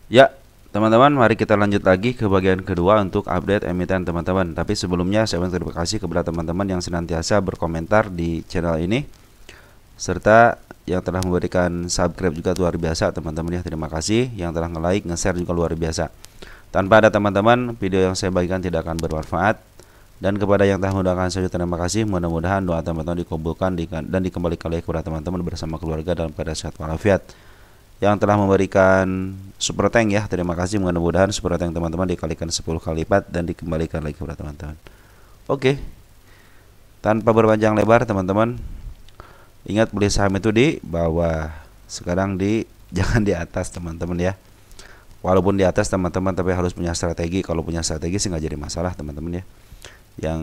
Ya, teman-teman, mari kita lanjut lagi ke bagian kedua untuk update emiten teman-teman. Tapi sebelumnya saya terima kasih kepada teman-teman yang senantiasa berkomentar di channel ini, serta yang telah memberikan subscribe juga luar biasa teman-teman ya. Terima kasih yang telah nge-like, nge-share juga luar biasa. Tanpa ada teman-teman, video yang saya bagikan tidak akan bermanfaat. Dan kepada yang telah mendoakan saya terima kasih. Mudah-mudahan doa teman-teman dikabulkan dan dikembalikan lagi kepada teman-teman bersama keluarga dalam keadaan sehat walafiat. Yang telah memberikan super tank ya, terima kasih. Mudah-mudahan super tank teman-teman dikalikan 10 kali lipat dan dikembalikan lagi kepada teman-teman. Oke, tanpa berpanjang lebar teman-teman, ingat beli saham itu di bawah, sekarang di jangan di atas teman-teman ya. Walaupun di atas teman-teman, tapi harus punya strategi. Kalau punya strategi sih nggak jadi masalah teman-teman ya. Yang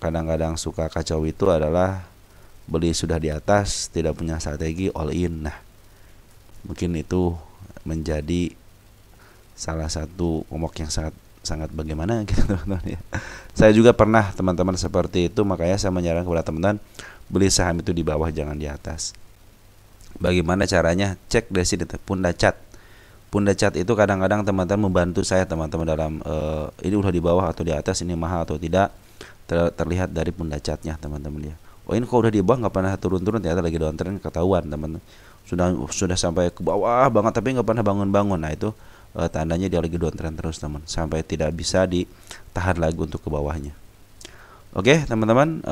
kadang-kadang suka kacau itu adalah beli sudah di atas, tidak punya strategi, all in. Nah, mungkin itu menjadi salah satu momok yang sangat sangat bagaimana gitu teman-teman ya. Saya juga pernah teman-teman seperti itu, makanya saya menyarankan kepada teman-teman beli saham itu di bawah, jangan di atas. Bagaimana caranya? Cek dari sini Punda Chat. Punda Chat itu kadang-kadang teman-teman membantu saya teman-teman dalam ini udah di bawah atau di atas, ini mahal atau tidak, terlihat dari Punda Chatnya teman-teman ya. Oh, ini kok udah di bawah nggak pernah turun-turun, ternyata lagi downtrend, ketahuan teman-teman. Sudah sampai ke bawah banget tapi nggak pernah bangun-bangun. Nah itu tandanya dia lagi downtrend terus teman, sampai tidak bisa ditahan lagi untuk ke bawahnya. Oke teman-teman,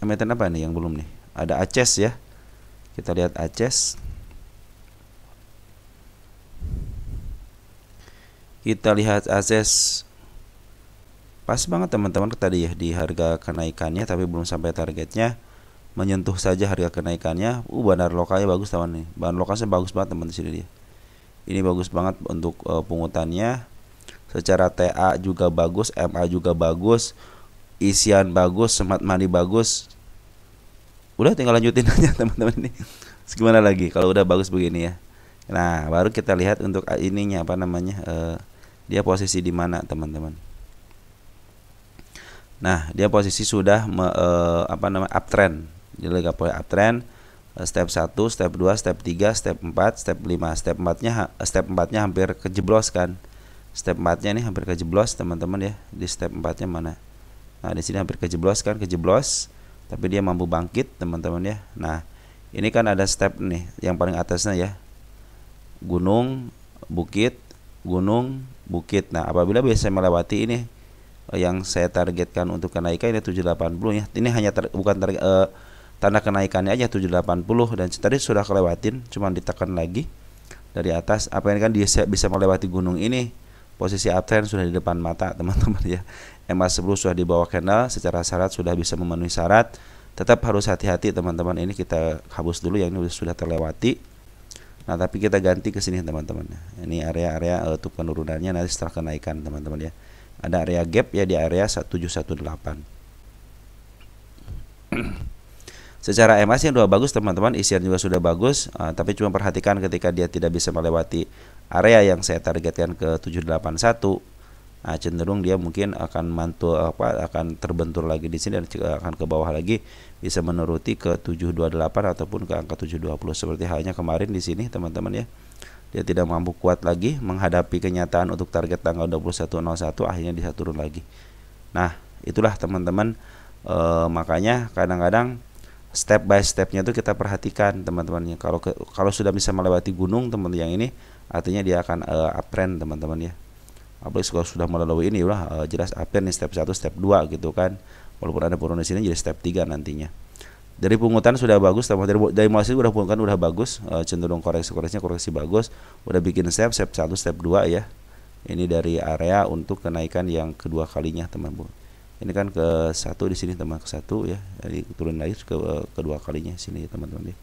emiten apa nih yang belum nih? Ada Aces ya, kita lihat Aces. Kita lihat Aces, pas banget teman-teman tadi ya di harga kenaikannya, tapi belum sampai targetnya, menyentuh saja harga kenaikannya. Bahan lokalnya bagus teman nih, bahan lokalnya bagus banget teman di sini dia. Ini bagus banget untuk pungutannya. Secara TA juga bagus, MA juga bagus, isian bagus, smart money bagus. Udah tinggal lanjutin aja teman-teman ini. Gimana lagi kalau udah bagus begini ya. Nah, baru kita lihat untuk ininya apa namanya, dia posisi di mana teman-teman. Nah, dia posisi sudah uptrend. Dia lagi uptrend. Step 1, step 2, step 3, step 4, step 5. Step 4-nya hampir kejeblos kan. Step 4-nya ini hampir kejeblos teman-teman ya. Di step 4-nya mana? Nah, di sini hampir kejeblos kan, kejeblos. Tapi dia mampu bangkit teman-teman ya. Nah, ini kan ada step nih yang paling atasnya ya. Gunung, bukit, gunung, bukit. Nah, apabila bisa melewati ini, yang saya targetkan untuk kenaikan ini 780 ya. Ini hanya bukan tanda kenaikannya aja 780, dan tadi sudah kelewatin, cuma ditekan lagi dari atas. Apa ini kan dia bisa melewati gunung ini, posisi uptrend sudah di depan mata teman-teman ya. MA10 sudah di bawah candle, secara syarat sudah bisa memenuhi syarat. Tetap harus hati-hati teman-teman, ini kita hapus dulu yang ini sudah terlewati. Nah, tapi kita ganti ke sini teman-teman. Ini area-area untuk penurunannya nanti setelah kenaikan teman-teman ya. Ada area gap ya di area 1718. Secara MA sih sudah bagus teman-teman, isian juga sudah bagus, tapi cuma perhatikan ketika dia tidak bisa melewati area yang saya targetkan ke 781. Nah, cenderung dia mungkin akan akan terbentur lagi di sini dan akan ke bawah lagi, bisa menuruti ke 728 ataupun ke angka 720 seperti halnya kemarin di sini teman-teman ya. Dia tidak mampu kuat lagi menghadapi kenyataan untuk target tanggal 21.01, akhirnya bisa turun lagi. Nah, itulah teman-teman, makanya kadang-kadang step by stepnya itu kita perhatikan teman-teman ya. Kalau sudah bisa melewati gunung teman-teman yang ini, artinya dia akan uptrend teman-teman ya. Apalagi kalau sudah melalui ini udah jelas uptrend nih, step 1, step 2 gitu kan. Walaupun ada turun di sini jadi step 3 nantinya. Dari pungutan sudah bagus teman-teman, dari mulai udah pungutan udah bagus, cenderung koreksi bagus, udah bikin step 1, step 2 ya. Ini dari area untuk kenaikan yang kedua kalinya teman-teman. Ini kan ke 1 di sini teman, ke 1 ya. Jadi turun lagi ke kedua kalinya sini teman-teman ya.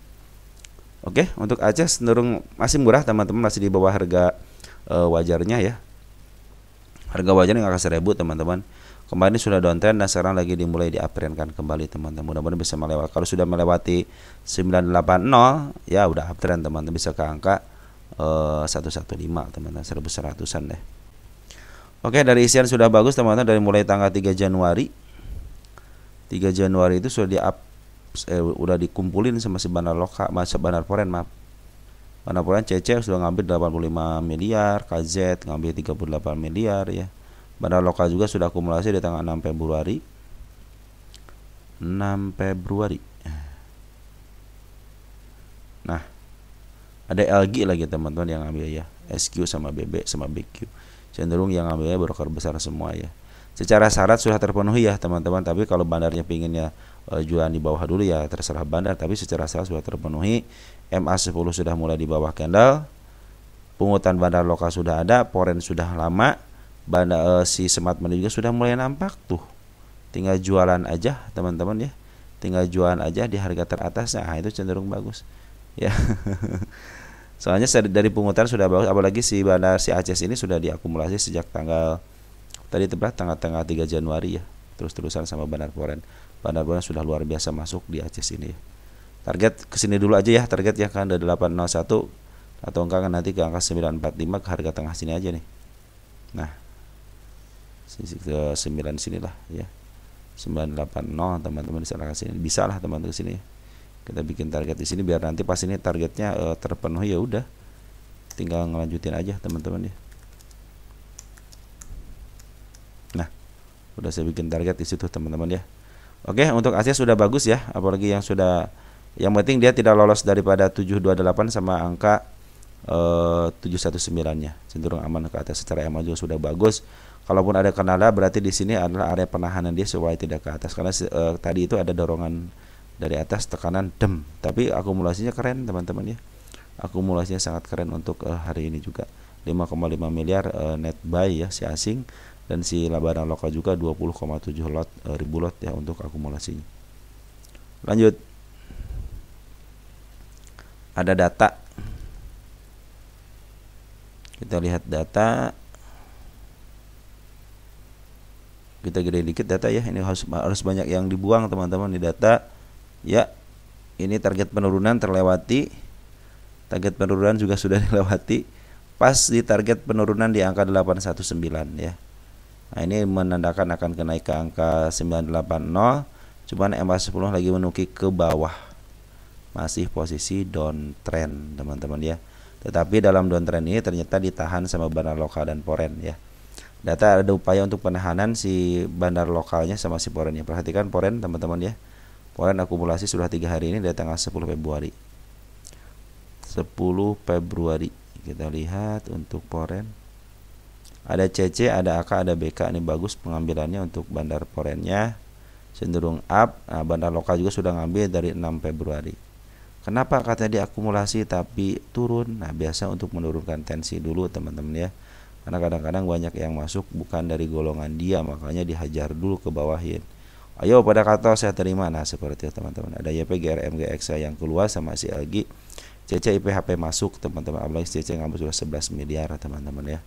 Oke, untuk Aceh cenderung masih murah teman-teman, masih di bawah harga wajarnya ya. Harga wajarnya nggak 1.000 teman-teman. Kemarin sudah downtrend dan sekarang lagi dimulai di uptrend kan kembali teman-teman. Mudah-mudahan bisa melewati. Kalau sudah melewati 980 ya udah uptrend teman-teman, bisa ke angka 115 teman-teman, 1100-an deh. Oke, dari isian sudah bagus teman-teman, dari mulai tanggal 3 Januari. 3 Januari itu sudah udah dikumpulin sama si bandar lokal, masa bandar foreign maaf. Bandar Poren CC sudah ngambil 85 miliar, KZ ngambil 38 miliar ya. Bandar lokal juga sudah akumulasi di tanggal 6 Februari. 6 Februari. Nah, ada LG lagi teman-teman yang ngambil ya. SQ sama BB sama BQ. Cenderung yang ngambilnya broker besar semua ya. Secara syarat sudah terpenuhi ya teman-teman, tapi kalau bandarnya pinginnya jualan di bawah dulu ya terserah bandar, tapi secara syarat sudah terpenuhi. MA10 sudah mulai di bawah candle. Pungutan bandar lokal sudah ada, Poren sudah lama, bandar si Smart Money juga sudah mulai nampak tuh. Tinggal jualan aja teman-teman ya. Tinggal jualan aja di harga teratas. Nah, itu cenderung bagus. Ya. Soalnya dari pungutan sudah bagus, apalagi si bandar si Aceh ini sudah diakumulasi sejak tanggal tadi tanggal 3 Januari ya. Terus-terusan sama bandar Poren. Bandar Poren sudah luar biasa masuk di Aceh ini ya. Target kesini dulu aja ya, target ya kan dari 801 atau enggak kan nanti ke angka 945 ke harga tengah sini aja nih. Nah, sisi ke 9 sinilah ya. 980 teman-teman di sana sini. Bisa lah teman-teman ke sini. Kita bikin target di sini biar nanti pas ini targetnya terpenuhi ya udah. Tinggal ngelanjutin aja teman-teman ya. Nah, udah saya bikin target di situ teman-teman ya. Oke, untuk Asia sudah bagus ya, apalagi yang penting dia tidak lolos daripada 728 sama angka 719-nya. Cenderung aman ke atas, secara EMA juga sudah bagus. Kalaupun ada Kanada berarti di sini adalah area penahanan dia supaya tidak ke atas karena tadi itu ada dorongan dari atas tekanan dem. Tapi akumulasinya keren teman-teman ya. Akumulasinya sangat keren untuk hari ini juga. 5,5 miliar net buy ya si asing dan si laba lokal juga 20,7 ribu lot ya untuk akumulasinya. Lanjut. Ada data. Kita lihat data. Kita gede dikit data ya. Ini harus banyak yang dibuang teman-teman di data. Ya. Ini target penurunan terlewati. Target penurunan juga sudah dilewati. Pas di target penurunan di angka 819 ya. Nah, ini menandakan akan naik ke angka 980. Cuman MA10 lagi menukik ke bawah. Masih posisi downtrend teman-teman ya. Tetapi dalam downtrend ini ternyata ditahan sama bandar lokal dan Poren ya. Data ada upaya untuk penahanan si bandar lokalnya sama si Porennya. Perhatikan Poren teman-teman ya. Poren akumulasi sudah 3 hari ini dari tanggal 10 Februari. 10 Februari kita lihat untuk Poren. Ada CC, ada AK, ada BK. Ini bagus pengambilannya untuk bandar Porennya. Cenderung up. Nah, bandar lokal juga sudah ngambil dari 6 Februari. Kenapa katanya diakumulasi tapi turun? Nah, biasa untuk menurunkan tensi dulu teman-teman ya. Karena kadang-kadang banyak yang masuk bukan dari golongan dia, makanya dihajar dulu ke bawahin. Ayo pada kata saya terima. Nah, seperti itu teman-teman. Ada YP, GRM, GXA yang keluar sama si LG. CC, IPHP masuk teman-teman. Apalagi CC ngambil sudah 11 miliar teman-teman ya.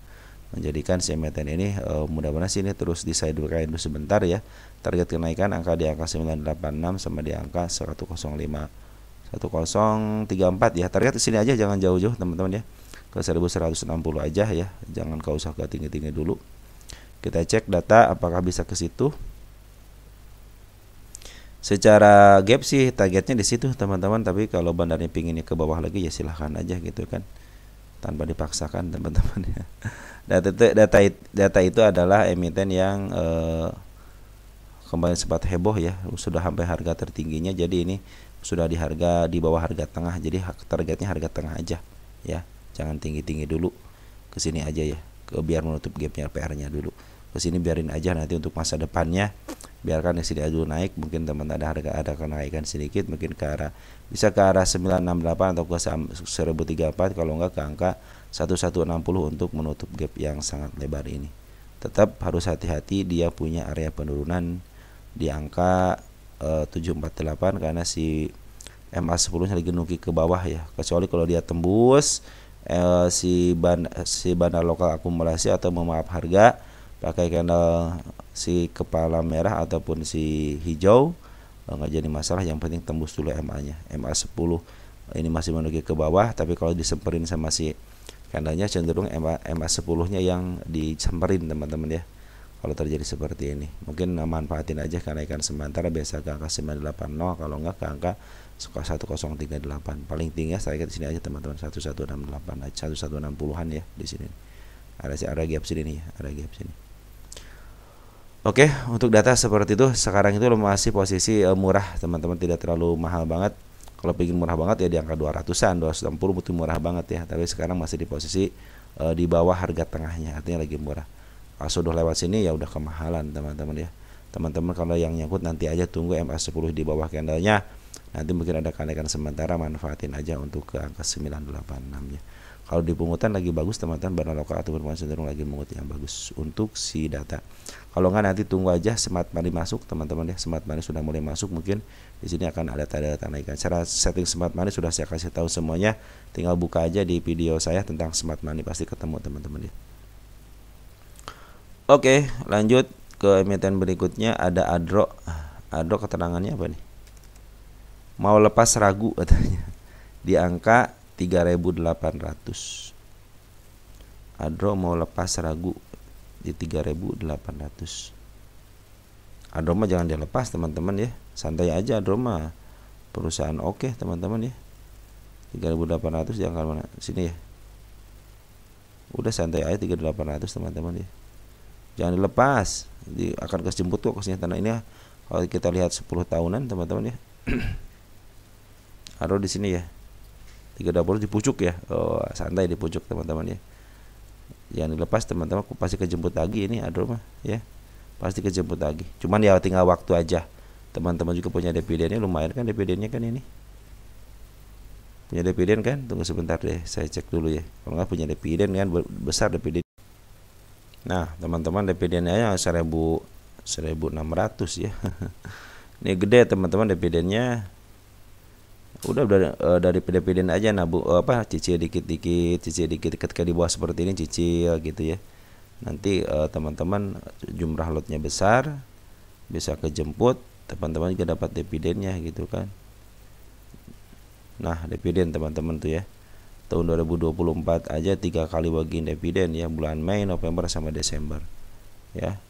Menjadikan si emiten ini mudah-mudahan sini terus disideway dulu sebentar ya. Target kenaikan angka di angka 986 sama di angka 1034 ya. Target di sini aja, jangan jauh-jauh teman-teman ya. Ke 1160 aja ya. Jangan kau usah ke tinggi-tinggi dulu. Kita cek data apakah bisa ke situ. Secara gap sih targetnya di situ teman-teman, tapi kalau bandarnya pinginnya ke bawah lagi ya silahkan aja gitu kan. Tanpa dipaksakan teman-teman ya. Data itu adalah emiten yang kemarin sempat heboh ya, sudah sampai harga tertingginya. Jadi ini sudah di bawah harga tengah. Jadi targetnya harga tengah aja ya. Jangan tinggi-tinggi dulu. Ke sini aja ya. Biar menutup gapnya PR-nya dulu. Ke sini biarin aja nanti untuk masa depannya. Biarkan di sini dulu naik, mungkin teman ada kenaikan sedikit, mungkin bisa ke arah 968 atau ke 1034, kalau enggak ke angka 1160 untuk menutup gap yang sangat lebar ini. Tetap harus hati-hati, dia punya area penurunan di angka 748 karena si MA10 lagi nuki ke bawah ya. Kecuali kalau dia tembus si bandar lokal akumulasi atau memaaf harga pakai candle si kepala merah ataupun si hijau, nggak jadi masalah. Yang penting tembus dulu MA-nya. MA10 ini masih menuki ke bawah, tapi kalau disemperin sama si candlenya cenderung MA10-nya yang disemperin teman-teman ya. Kalau terjadi seperti ini, mungkin manfaatin aja kenaikan sementara biasa ke angka 980, kalau enggak ke angka suka 1038. Paling tinggi target di sini aja teman-teman, 1168 aja, 1160-an ya di sini. Ada gap sini nih, ada gap sini. Oke, untuk data seperti itu sekarang itu masih posisi murah teman-teman, tidak terlalu mahal banget. Kalau pengen murah banget ya di angka 200-an, 260 butuh murah banget ya. Tapi sekarang masih di posisi di bawah harga tengahnya, artinya lagi murah. Kalau sudah lewat sini ya udah kemahalan teman-teman ya. Teman-teman kalau yang nyangkut nanti aja tunggu MA10 di bawah candlenya. Nanti mungkin ada kenaikan sementara, manfaatin aja untuk ke angka 986 ya. Kalau di pungutan lagi bagus teman-teman, barang lokal ataupun cenderung lagi mengut yang bagus untuk si data. Kalau nggak nanti tunggu aja smart money masuk teman-teman ya. Smart money sudah mulai masuk, mungkin di sini akan ada tanda kenaikan. Cara setting smart money sudah saya kasih tahu semuanya, tinggal buka aja di video saya tentang smart money, pasti ketemu teman-teman ya. Oke, lanjut ke emiten berikutnya, ada Adro. Adro keterangannya apa nih? Mau lepas ragu katanya di angka 3.800. Adro mau lepas ragu di 3.800. Adro mah jangan dilepas teman-teman ya, santai aja. Adro mah perusahaan oke teman-teman ya. 3.800 jangan mana sini ya. Udah santai aja 3.800 teman-teman ya. Jangan dilepas, akan kejemput kok kesini tanah ini. Kalau kita lihat 10 tahunan teman-teman ya. Adro di sini ya. 320 di pucuk ya. Oh, santai di pucuk teman-teman ya. Jangan dilepas teman-teman, pasti kejemput lagi ini Adro mah ya. Pasti kejemput lagi. Cuman ya tinggal waktu aja. Teman-teman juga punya dividennya lumayan kan, dividennya kan ini. Punya dividen kan? Tunggu sebentar deh, saya cek dulu ya. Kalau nggak punya dividen kan besar dividen. Nah, teman-teman dividennya 1.600 ya. Ini gede teman-teman dividennya. Udah dari dividen aja cicil dikit-dikit, ketika di bawah seperti ini cicil gitu ya. Nanti teman-teman jumlah lotnya besar, bisa kejemput, teman-teman juga dapat dividennya gitu kan. Nah, dividen teman-teman tuh ya. Tahun 2024 aja 3 kali bagian dividen ya, bulan Mei, November sama Desember. Ya.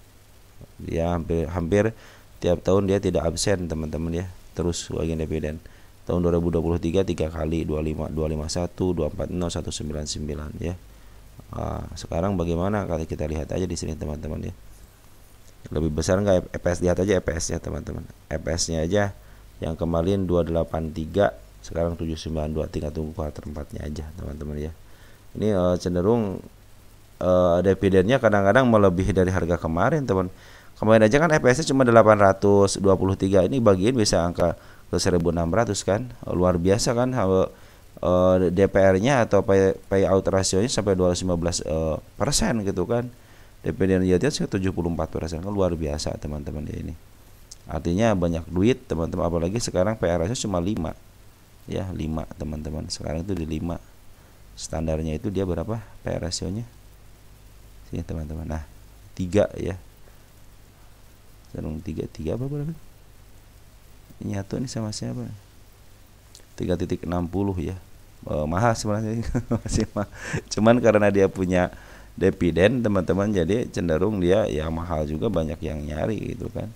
Dia hampir tiap tahun dia tidak absen teman-teman ya, terus bagian dividen. Tahun 2023 3 kali, 25, 251, 240, 199 ya. Sekarang bagaimana kalau kita lihat aja di sini teman-teman ya. Lebih besar enggak EPS, lihat aja EPS-nya teman-teman. EPS-nya aja yang kemarin 283, sekarang 792, tinggal tunggu kuartal 4-nya aja teman-teman ya. Ini cenderung dividennya kadang-kadang melebihi dari harga kemarin teman. Kemarin aja kan EPS-nya cuma 823, ini bagian bisa angka ke 1.600 kan, luar biasa kan. DPR-nya atau payout rasionya sampai 215% gitu kan. Dividen yieldnya 74% kan, luar biasa teman-teman ya ini. Artinya banyak duit teman-teman, apalagi sekarang PR ratio cuma 5 ya, 5 teman-teman. Sekarang itu di 5. Standarnya itu dia berapa PR rasionya? Sini teman-teman. Nah, 3 ya. Cenderung 3 apa berapa? Nyatu ini sama siapa? 3.60 ya. Mahal sebenarnya. Masih mahal. Cuman karena dia punya dividen teman-teman, jadi cenderung dia ya mahal juga, banyak yang nyari gitu kan.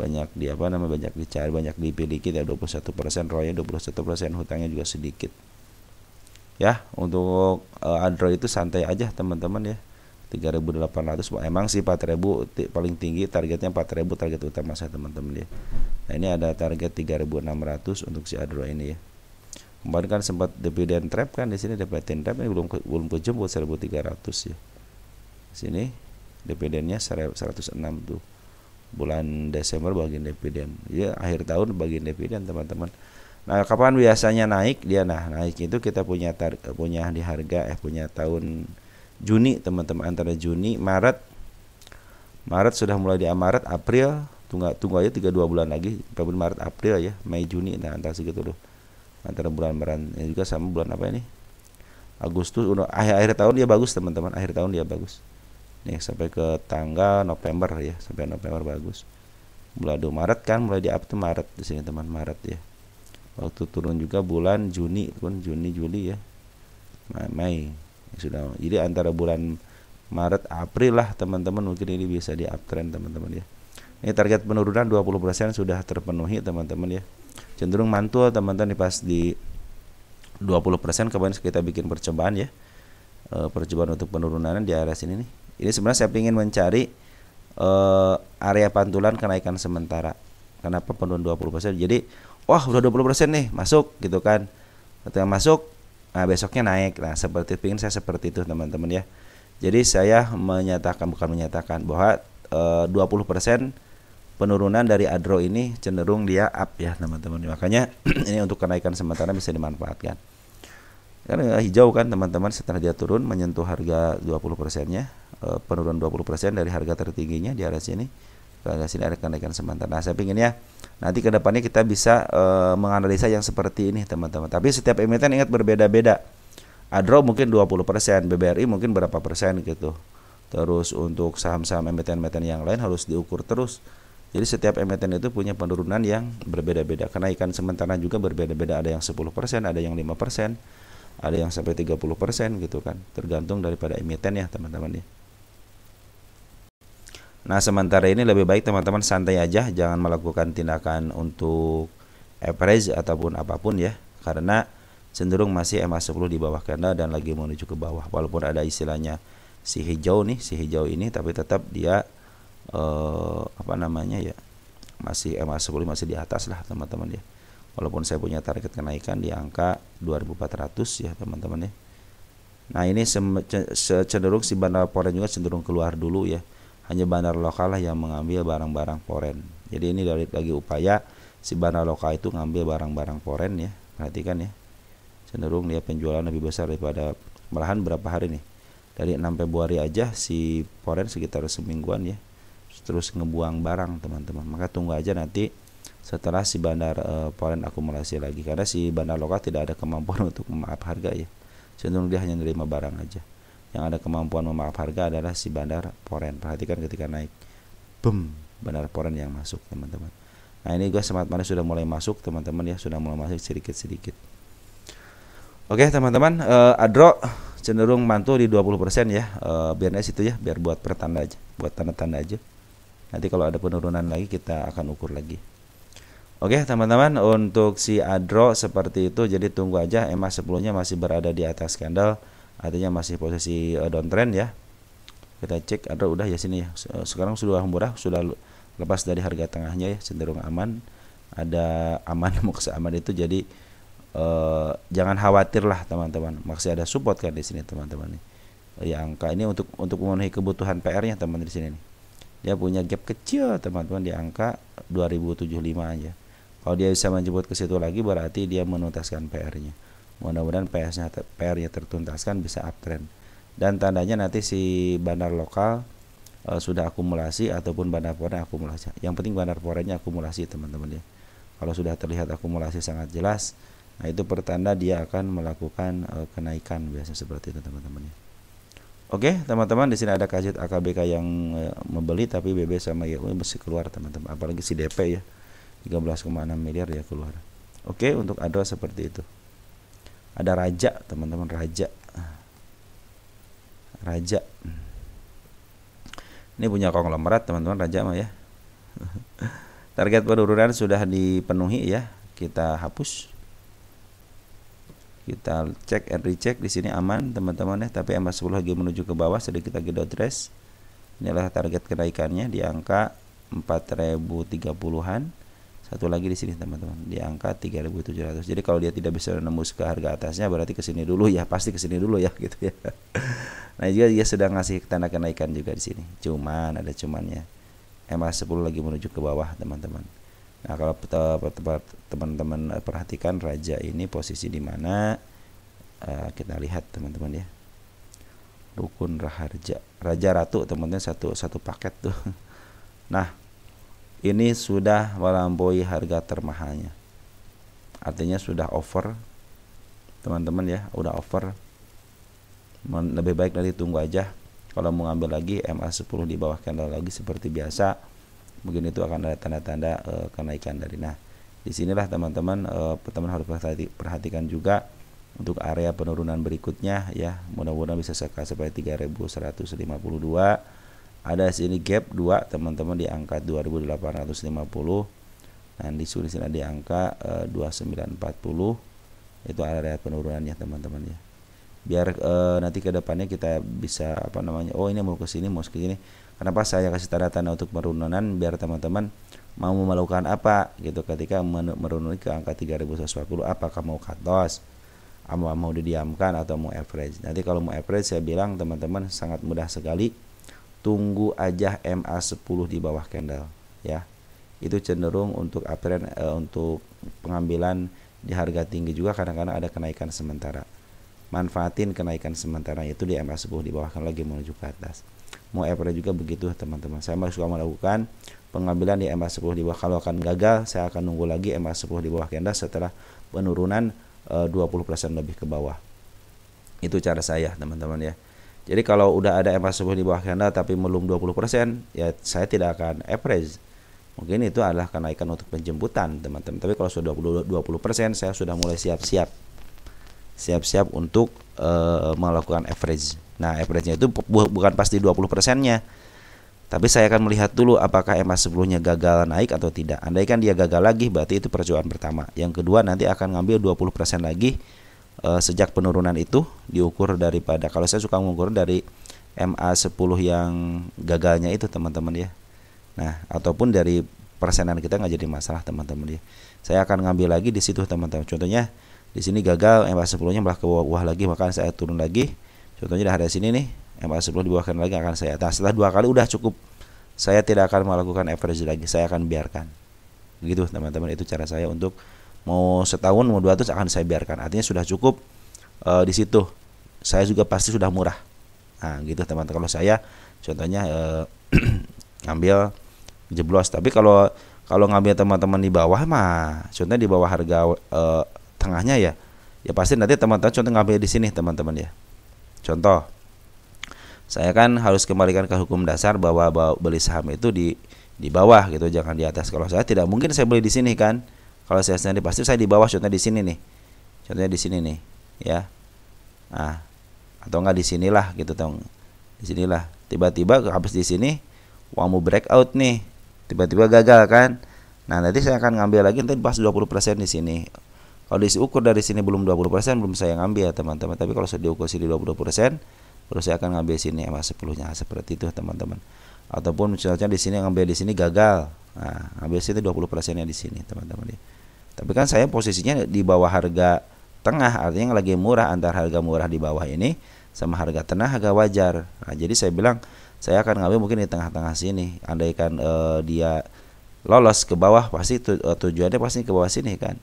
Banyak banyak dicari, banyak dipiliki ya. 21% ROE, 21%, hutangnya juga sedikit. Ya, untuk Android itu santai aja teman-teman ya. 3.800, emang sih 4.000 paling tinggi, targetnya 4.000 target utama saya teman-teman ya. Nah, ini ada target 3.600 untuk si Android ini ya. Kemarin kan sempat dividen trap kan, di sini dividen trap ini belum kejemput 1.300 ya. Sini dividennya 106 tuh. Bulan Desember bagian dividen. Ya, akhir tahun bagian dividen teman-teman. Nah, kapan biasanya naik dia? Nah, naik itu kita punya di harga punya tahun Juni teman-teman, antara Juni, Maret sudah mulai di Maret, April, tunggu aja 32 bulan lagi, Februari, Maret, April ya, Mei, Juni, nah antara segitu loh. Antara bulan-bulan ini juga sama bulan apa ini? Agustus, udah akhir tahun dia bagus teman-teman, akhir tahun dia bagus. Nih sampai ke tanggal November ya, sampai November bagus. Bulan Maret kan mulai di up tuh Maret di sini teman, Maret ya. Waktu turun juga bulan Juni pun, Juni, Juli ya. Mei. Sudah, jadi antara bulan Maret April lah teman-teman, mungkin ini bisa di uptrend teman-teman ya. Ini target penurunan 20% sudah terpenuhi teman-teman ya. cenderung mantul teman-teman pas di 20%. Kemarin kita bikin percobaan ya, percobaan untuk penurunan di area sini nih. Ini sebenarnya saya ingin mencari area pantulan kenaikan sementara. Kenapa penurunan 20%? Jadi wah udah 20% nih masuk gitu kan. Ketika masuk, nah besoknya naik. Nah seperti ingin saya seperti itu teman-teman ya. Jadi saya bukan menyatakan bahwa 20% penurunan dari Adro ini cenderung dia up ya teman-teman. Makanya ini untuk kenaikan sementara bisa dimanfaatkan. Karena hijau kan teman-teman, setelah dia turun menyentuh harga 20%-nya, penurunan 20% dari harga tertingginya di area sini. Area sini ada kenaikan sementara. Nah, saya pinginnya nanti ke depannya kita bisa menganalisa yang seperti ini teman-teman. Tapi setiap emiten ingat berbeda-beda. Adro mungkin 20%, BBRI mungkin berapa persen gitu. Terus untuk saham-saham emiten-emiten yang lain harus diukur terus. Jadi setiap emiten itu punya penurunan yang berbeda-beda. Kenaikan sementara juga berbeda-beda, ada yang 10%, ada yang 5%, ada yang sampai 30% gitu kan. Tergantung daripada emiten ya teman-teman ya. Nah, sementara ini lebih baik teman-teman santai aja, jangan melakukan tindakan untuk average ataupun apapun ya. Karena cenderung masih MA10 di bawah candle dan lagi menuju ke bawah. Walaupun ada istilahnya si hijau ini, tapi tetap dia masih MA10 masih di atas lah teman-teman ya. Walaupun saya punya target kenaikan di angka 2400 ya teman-teman ya. Nah, ini cenderung si bandar foreign juga cenderung keluar dulu ya. Hanya bandar lokal lah yang mengambil barang-barang foreign. Jadi ini lagi upaya si bandar lokal itu ngambil barang-barang foreign ya. Perhatikan ya. Cenderung dia penjualan lebih besar daripada, malahan berapa hari nih. Dari 6 Februari aja si foreign sekitar semingguan ya. Terus ngebuang barang teman-teman. Maka tunggu aja nanti setelah si bandar foreign akumulasi lagi, karena si bandar lokal tidak ada kemampuan untuk memaaf harga ya. Cenderung dia hanya menerima barang aja. Yang ada kemampuan memaaf harga adalah si bandar foreign. Perhatikan ketika naik, boom, bandar foreign yang masuk teman-teman. Nah, ini juga Smart Money sudah mulai masuk teman-teman ya, sudah mulai masuk sedikit-sedikit. Oke teman-teman, Adro cenderung mantul di 20% ya. Biarnya situ ya, biar buat pertanda aja, buat tanda-tanda aja. Nanti kalau ada penurunan lagi kita akan ukur lagi. Oke teman-teman, untuk si Adro seperti itu. Jadi tunggu aja, MA10-nya masih berada di atas candle, artinya masih posisi downtrend ya. Kita cek Adro udah ya sini ya. Sekarang sudah murah, sudah lepas dari harga tengahnya ya, cenderung aman. Ada aman maksud aman itu, jadi jangan khawatir lah teman-teman. Masih ada support kan di sini teman-teman nih. Ya, angka ini untuk memenuhi kebutuhan PR-nya teman di sini nih. Dia punya gap kecil teman-teman di angka 2075 aja. Kalau dia bisa menjemput ke situ lagi berarti dia menuntaskan PR-nya. Mudah-mudahan PR-nya tertuntaskan, bisa uptrend. Dan tandanya nanti si bandar lokal sudah akumulasi ataupun bandar foreign akumulasi. Yang penting bandar foreignnya akumulasi teman-teman ya. Kalau sudah terlihat akumulasi sangat jelas, nah itu pertanda dia akan melakukan kenaikan, biasa seperti itu teman-teman ya. Oke teman-teman, di sini ada kajian AKBK yang membeli tapi BB sama YU masih keluar teman-teman. Apalagi si DP ya, 13,6 miliar ya keluar. Oke, untuk Adro seperti itu. Ada Raja teman-teman, Raja. Ini punya konglomerat teman-teman, Raja mah ya. Target penurunan sudah dipenuhi ya. Kita hapus. Kita cek and recheck, di sini aman teman-teman ya. Tapi MA10 lagi menuju ke bawah, sedikit lagi downtrend. Inilah target kenaikannya di angka 4030-an. Satu lagi di sini teman-teman, di angka 3700. Jadi kalau dia tidak bisa menembus ke harga atasnya berarti ke sini dulu ya, pasti ke sini dulu ya gitu ya. Nah, juga dia sedang ngasih tanda kenaikan juga di sini. Cuman ada cumannya. MA10 lagi menuju ke bawah teman-teman. Nah, kalau teman-teman perhatikan Raja ini posisi di mana, kita lihat teman-teman ya. Rukun Raharja, Raja Ratu teman-teman, satu paket tuh. Nah, ini sudah melampaui harga termahalnya. Artinya sudah over. Teman-teman ya, udah over. Lebih baik nanti tunggu aja. Kalau mau ngambil lagi MA10 di bawah candle lagi seperti biasa, mungkin itu akan ada tanda-tanda kenaikan dari. Nah, disinilah teman-teman harus perhatikan juga untuk area penurunan berikutnya ya. Mudah-mudahan bisa sampai 3152. Ada sini gap 2 teman-teman di angka 2850. Nah, di sini ada di angka 2940, itu area penurunannya teman-teman ya. Biar nanti ke depannya kita bisa apa namanya, oh ini mau ke sini, mau ke sini. Kenapa saya kasih tanda-tanda untuk penurunan? Biar teman-teman mau melakukan apa gitu ketika menurun ke angka 3140, apakah mau cut loss, mau didiamkan atau mau average. Nanti kalau mau average saya bilang teman-teman sangat mudah sekali, tunggu aja MA10 di bawah candle ya. Itu cenderung untuk uptrend, untuk pengambilan di harga tinggi juga kadang-kadang ada kenaikan sementara. Manfaatin kenaikan sementara itu di MA10 di bawah kan lagi menuju ke atas. Mau average juga begitu teman-teman. Saya suka melakukan pengambilan di MA10 di bawah. Kalau akan gagal, saya akan nunggu lagi MA10 di bawah candle setelah penurunan 20% lebih ke bawah. Itu cara saya teman-teman ya. Jadi kalau udah ada MA10 di bawah candle tapi belum 20%, ya saya tidak akan average. Mungkin itu adalah kenaikan untuk penjemputan teman-teman. Tapi kalau sudah 20%, saya sudah mulai siap-siap untuk melakukan average. Nah, average-nya itu bukan pasti 20%-nya. Tapi saya akan melihat dulu apakah MA10-nya gagal naik atau tidak. Andaikan dia gagal lagi, berarti itu percobaan pertama. Yang kedua nanti akan ngambil 20% lagi sejak penurunan itu diukur daripada, kalau saya suka mengukur dari MA10 yang gagalnya itu teman-teman ya. Nah, ataupun dari persenan kita nggak jadi masalah teman-teman ya. Saya akan ngambil lagi di situ teman-teman. Contohnya di sini gagal MA10-nya malah ke bawah lagi, maka saya turun lagi. Contohnya di area sini nih, MA10 dibawahkan lagi akan saya. Nah, setelah 2 kali udah cukup. Saya tidak akan melakukan average lagi, saya akan biarkan. Begitu teman-teman, itu cara saya untuk mau setahun mau 2 tahun akan saya biarkan. Artinya sudah cukup di situ. Saya juga pasti sudah murah. Nah, gitu teman-teman. Kalau saya contohnya ngambil jeblos, tapi kalau ngambil teman-teman di bawah mah, contohnya di bawah harga tengahnya ya pasti nanti teman-teman contoh ngambil di sini teman-teman ya. Contoh, saya kan harus kembalikan ke hukum dasar bahwa beli saham itu di bawah gitu, jangan di atas. Kalau saya tidak mungkin saya beli di sini kan. Kalau saya sendiri pasti saya di bawah, contohnya di sini nih. Contohnya di sini nih, ya. Nah, atau enggak di sinilah gitu dong. Di sinilah. Tiba-tiba habis di sini uang mau breakout nih. Tiba-tiba gagal kan. Nah, nanti saya akan ngambil lagi nanti pas 20% di sini. Kalau diukur dari sini belum 20%, belum saya ngambil teman-teman. Tapi kalau saya diukur sini 20%, baru saya akan ngambil sini MA10-nya seperti itu teman-teman. Ataupun misalnya di sini ngambil di sini gagal. Nah, ngambil sini 20%-nya di sini teman-teman ya. Tapi kan saya posisinya di bawah harga tengah, artinya lagi murah, antara harga murah di bawah ini sama harga tengah agak wajar. Nah, jadi saya bilang saya akan ngambil mungkin di tengah-tengah sini. Andaikan dia lolos ke bawah, pasti tujuannya pasti ke bawah sini kan.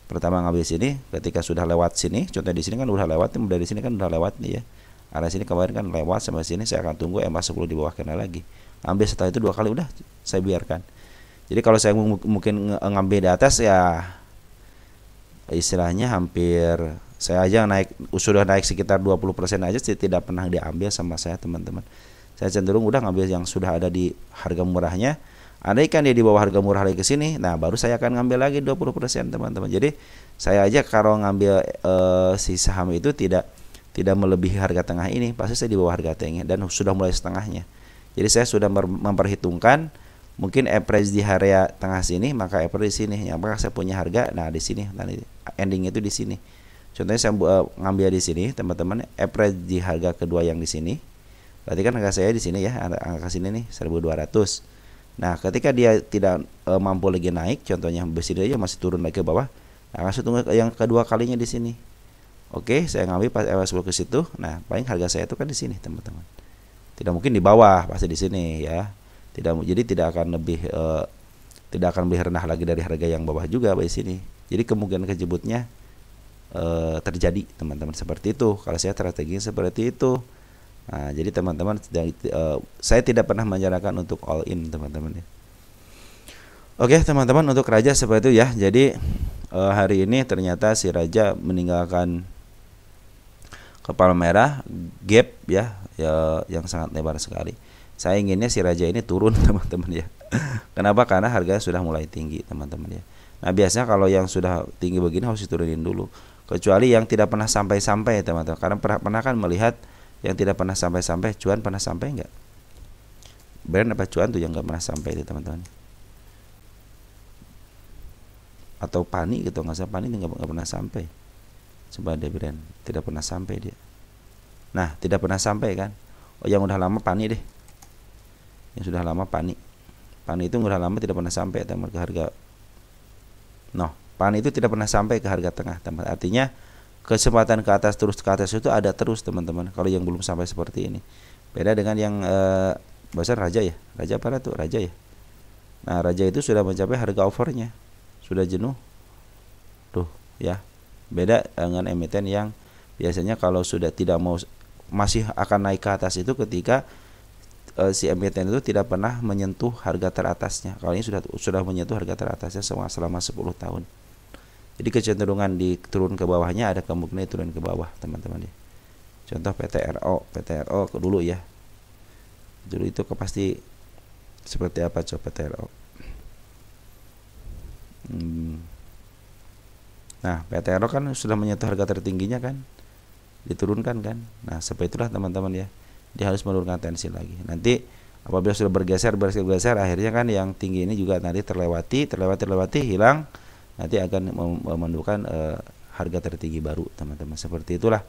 Pertama ngambil sini, ketika sudah lewat sini, contoh di sini kan udah lewat, dari sini kan udah lewat nih ya. Area sini kemarin kan lewat sampai sini, saya akan tunggu MA10 di bawah kena lagi. Ambil setelah itu 2 kali udah saya biarkan. Jadi kalau saya mungkin ngambil di atas ya istilahnya hampir, saya aja sudah naik sekitar 20% aja tidak pernah diambil sama saya teman-teman. Saya cenderung udah ngambil yang sudah ada di harga murahnya. Andaikan dia di bawah harga murah lagi ke sini, nah baru saya akan ngambil lagi 20% teman-teman. Jadi saya aja kalau ngambil si saham itu tidak melebihi harga tengah ini, pasti saya di bawah harga tengah dan sudah mulai setengahnya. Jadi saya sudah memperhitungkan mungkin average di area tengah sini, maka average di sini. Yang maka saya punya harga, nah di sini, nanti ending itu di sini. Contohnya saya ngambil di sini, teman-teman, average di harga kedua yang di sini. Berarti kan harga saya di sini ya, angka sini nih 1.200. Nah, ketika dia tidak mampu lagi naik, contohnya besi aja masih turun lagi ke bawah, nah langsung tunggu yang kedua kalinya di sini. Oke, saya ngambil pas MA10 ke situ. Nah, paling harga saya itu kan di sini, teman-teman. Tidak mungkin di bawah, pasti di sini ya. Jadi tidak akan lebih rendah lagi dari harga yang bawah juga di sini. Jadi kemungkinan kejebutnya terjadi, teman-teman, seperti itu. Kalau saya strateginya seperti itu. Nah, jadi teman-teman, saya tidak pernah menyarankan untuk all in, teman-teman ya. Oke, teman-teman, untuk Raja seperti itu ya. Jadi hari ini ternyata si Raja meninggalkan kepala merah, gap ya yang sangat lebar sekali. Saya inginnya si Raja ini turun, teman-teman ya. Kenapa? Karena harga sudah mulai tinggi, teman-teman ya. Nah, biasanya kalau yang sudah tinggi begini harus diturunin dulu. Kecuali yang tidak pernah sampai-sampai, teman-teman. Karena pernah kan melihat yang tidak pernah sampai-sampai, cuan pernah sampai enggak? Brand apa cuan tuh yang enggak pernah sampai itu, teman-teman? atau Pani gitu, nggak salah Pani nggak pernah sampai. Coba deh Brand, tidak pernah sampai dia. Nah, tidak pernah sampai kan. Oh, yang udah lama Pani deh. Yang sudah lama Pani. Pani itu udah lama tidak pernah sampai teman ke harga. No, Pani itu tidak pernah sampai ke harga tengah teman. Artinya kesempatan ke atas terus ke atas itu ada terus teman-teman. Kalau yang belum sampai seperti ini. Beda dengan yang bahasa Raja ya. Raja apa tuh? Raja ya. Nah, Raja itu sudah mencapai harga overnya. Sudah jenuh. Tuh, ya. Beda dengan emiten yang biasanya kalau sudah tidak mau masih akan naik ke atas itu ketika si emiten itu tidak pernah menyentuh harga teratasnya. Kalau ini sudah menyentuh harga teratasnya selama 10 tahun. Jadi kecenderungan turun ke bawahnya ada kemungkinan turun ke bawah, teman-teman ya. Contoh PTRO dulu ya. Dulu itu pasti seperti apa coba PTRO. Nah, PTRO kan sudah menyentuh harga tertingginya kan, diturunkan kan. Nah, seperti itulah teman-teman ya. Dia harus menurunkan tensi lagi. Nanti apabila sudah bergeser akhirnya kan yang tinggi ini juga nanti terlewati hilang, nanti akan memendukan harga tertinggi baru, teman-teman. Seperti itulah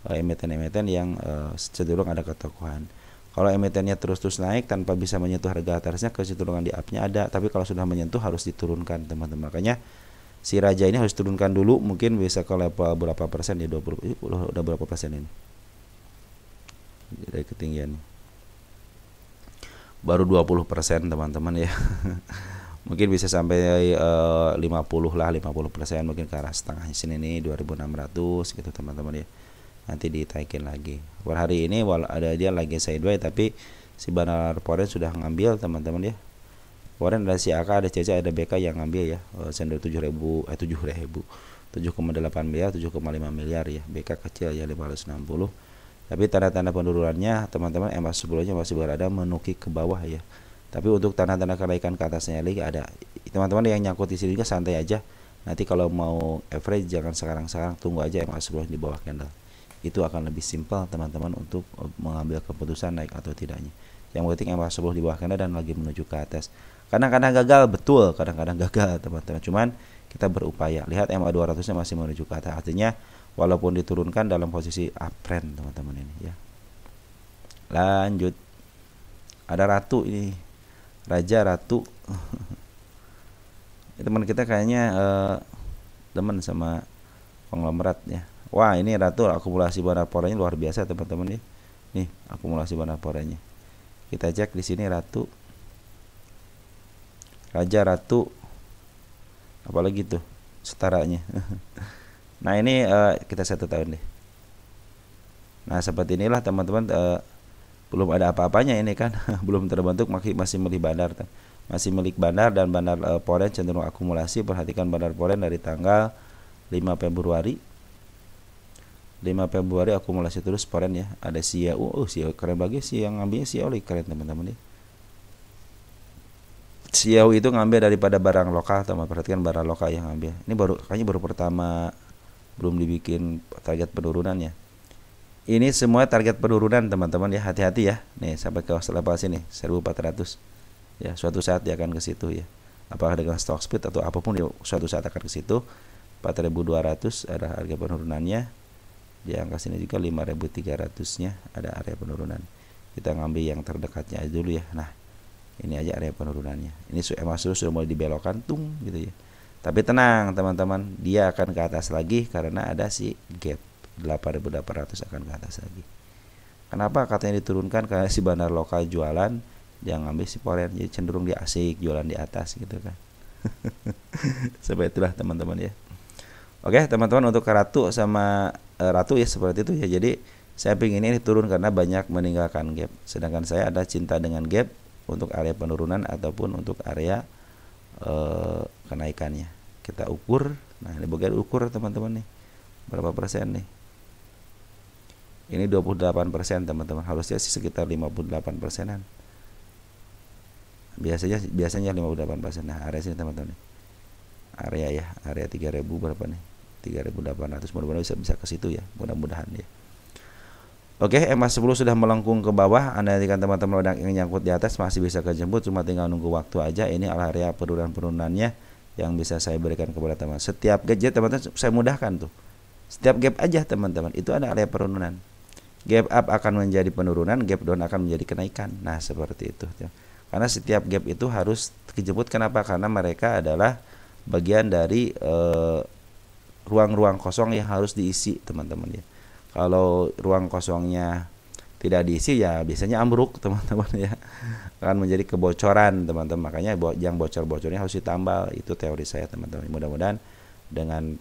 emiten-emiten yang cenderung ada ketokohan. Kalau emitennya terus naik tanpa bisa menyentuh harga atasnya, kecenderungan di up-nya ada, tapi kalau sudah menyentuh harus diturunkan, teman-teman. Makanya si Raja ini harus turunkan dulu, mungkin bisa ke level berapa persen ya, 20. Udah berapa persen ini? Dari ketinggian baru 20%, teman-teman ya. Mungkin bisa sampai 50 lah, 50%, mungkin ke arah setengah sini nih 2600 gitu, teman-teman ya. Nanti ditaikin lagi. Per hari ini ada dia lagi sideways, tapi si Banar Foreign sudah ngambil, teman-teman ya. Foreign ada si AK, ada CC, ada BK yang ngambil ya. Sender 7.8 miliar, 7,5 miliar ya. BK kecil ya 560. Tapi tanda-tanda penurunannya, teman-teman, MA10 nya masih berada menukik ke bawah ya. Tapi untuk tanda-tanda kenaikan ke atasnya lagi ada. Teman-teman yang nyangkut di sini juga santai aja. Nanti kalau mau average jangan sekarang-sekarang, tunggu aja MA10 di bawah candle. Itu akan lebih simpel, teman-teman, untuk mengambil keputusan naik atau tidaknya. Yang penting MA10 di bawah candle dan lagi menuju ke atas. Kadang-kadang gagal, betul, kadang-kadang gagal, teman-teman. Cuman kita berupaya. Lihat MA200 nya masih menuju ke atas. Artinya walaupun diturunkan dalam posisi uptrend, teman-teman ini ya. Lanjut. Ada Ratu ini. Raja Ratu. Teman kita kayaknya teman sama konglomerat ya. Wah, ini Ratu akumulasi Banar Foreign luar biasa, teman-teman ya. Nih, akumulasi Banar Foreign-nya. Kita cek di sini Ratu. Raja Ratu. Apalagi tuh setaranya. Nah, ini kita 1 tahun deh. Nah, seperti inilah teman-teman, belum ada apa-apanya ini kan. Belum terbentuk, masih milik Banar. Masih milik Banar, dan Banar Foreign cenderung akumulasi. Perhatikan Banar Foreign dari tanggal 5 Februari. 5 Februari akumulasi terus Foreign ya. Ada CEO, CEO keren banget sih yang ngambilnya, CEO keren, teman-teman ya. CEO itu ngambil daripada barang lokal, teman. Perhatikan barang lokal yang ngambil. Ini kayaknya baru pertama, belum dibikin target penurunannya. Ini semua target penurunan, teman-teman ya. Hati-hati ya. Nih sampai ke level sini 1400. Ya, suatu saat dia akan ke situ ya. Apakah dengan stock split atau apapun, dia suatu saat akan ke situ. 4200 ada harga penurunannya. Di angka sini juga 5300-nya ada area penurunan. Kita ngambil yang terdekatnya aja dulu ya. Nah, ini aja area penurunannya. Ini MA10 sudah mulai dibelokkan tung gitu ya. Tapi tenang, teman-teman, dia akan ke atas lagi karena ada si gap 8800 akan ke atas lagi. Kenapa katanya diturunkan? Karena si Banar lokal jualan, dia ngambil si Foreign, jadi cenderung dia asik jualan di atas gitu kan. Seperti itulah, teman-teman ya. Oke, teman-teman, untuk Ratu sama Ratu ya seperti itu ya. Jadi saya ingin ini turun karena banyak meninggalkan gap. Sedangkan saya ada cinta dengan gap untuk area penurunan ataupun untuk area kenaikannya. Kita ukur. Nah, ini bagian ukur, teman-teman nih. Berapa persen nih? Ini 28%, teman-teman. Harusnya sih sekitar 58%-an. Biasanya 58%. Nah, area sini, teman-teman. Area ya, area 3000 berapa nih? 3800. Mudah-mudahan bisa ke situ ya. Mudah-mudahan ya. Oke, MA10 sudah melengkung ke bawah. Anda jika teman-teman yang nyangkut di atas masih bisa kejemput, cuma tinggal nunggu waktu aja. Ini area penurunan-penurunannya yang bisa saya berikan kepada teman. Setiap gadget teman-teman saya mudahkan tuh. Setiap gap aja teman-teman itu ada area penurunan. Gap up akan menjadi penurunan, gap down akan menjadi kenaikan. Nah seperti itu. Karena setiap gap itu harus dijemput. Kenapa? Karena mereka adalah bagian dari ruang-ruang kosong yang harus diisi teman-teman ya. Kalau ruang kosongnya tidak diisi ya biasanya ambruk teman-teman ya, akan menjadi kebocoran teman-teman. Makanya yang bocor-bocornya harus ditambal. Itu teori saya teman-teman. Mudah-mudahan dengan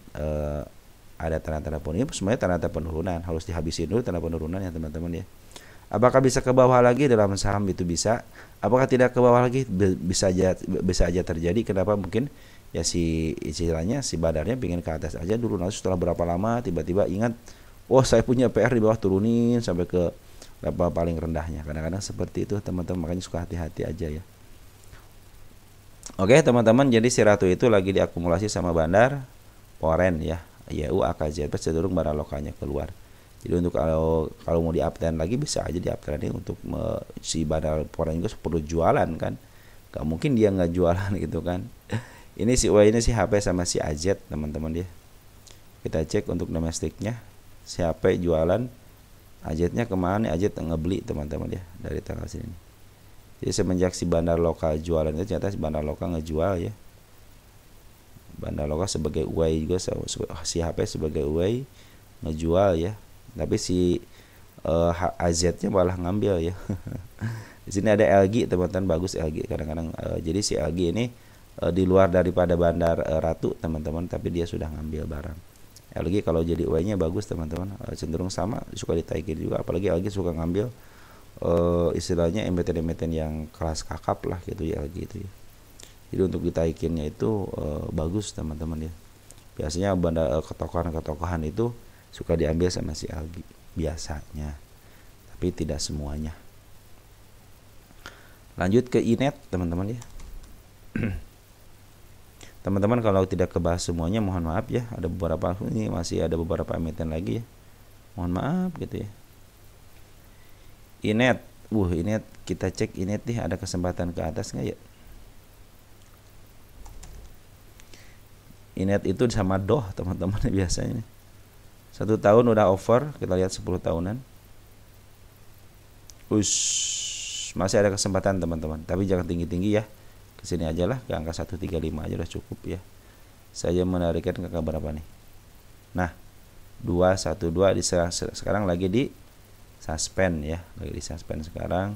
ada tanda-tanda penurunan, semuanya tanda-tanda penurunan harus dihabisin dulu tanda penurunan ya teman-teman ya. Apakah bisa ke bawah lagi dalam saham? Itu bisa. Apakah tidak ke bawah lagi? Bisa aja terjadi. Kenapa? Mungkin ya si istilahnya si badarnya pingin ke atas aja dulu, nanti setelah berapa lama tiba-tiba ingat, oh saya punya PR di bawah, turunin sampai ke level paling rendahnya. Kadang-kadang seperti itu teman-teman, makanya suka hati-hati aja ya. Oke teman-teman, jadi si Ratu itu lagi diakumulasi sama bandar Poren ya, YU AKZ cenderung barang lokalnya keluar. Jadi untuk kalau mau di-uptrend lagi bisa aja di-uptrend untuk si bandar Poren juga perlu jualan kan. Gak mungkin dia nggak jualan gitu kan. Ini si UI ini si HP sama si AZ teman-teman dia. Kita cek untuk domestiknya. Si HP jualan, AZ-nya kemana? AZ ngebeli teman-teman ya dari tanggal sini. Jadi semenjak si bandar lokal jualan itu ternyata si bandar lokal ngejual ya. Bandar lokal sebagai UI juga, si HP sebagai UI ngejual ya. Tapi si AZ-nya malah ngambil ya. Di sini ada LG teman-teman, bagus LG kadang-kadang. Jadi si LG ini di luar daripada bandar Ratu teman-teman, tapi dia sudah ngambil barang. LG kalau jadi UI-nya bagus teman-teman, cenderung sama, suka ditaikin juga. Apalagi LG suka ngambil istilahnya emiten-emiten yang kelas kakap lah gitu ya LG itu ya. Jadi untuk ditaikinnya itu bagus teman-teman ya. Biasanya bandar ketokohan itu suka diambil sama si LG biasanya, tapi tidak semuanya. Lanjut ke Inet teman-teman ya. Teman-teman kalau tidak kebahas semuanya mohon maaf ya, ada beberapa ini masih ada beberapa emiten lagi ya, mohon maaf gitu ya. Inet, Inet kita cek Inet nih ada kesempatan ke atas nggak ya? Inet itu sama doh teman-teman biasanya nih. 1 tahun udah over, kita lihat 10 tahunan. Masih ada kesempatan teman-teman, tapi jangan tinggi-tinggi ya. Kesini aja lah, ke angka 135 aja udah cukup ya. Saya menarikkan ke berapa nih? Nah, 212 sekarang lagi di suspend ya, lagi di suspend sekarang.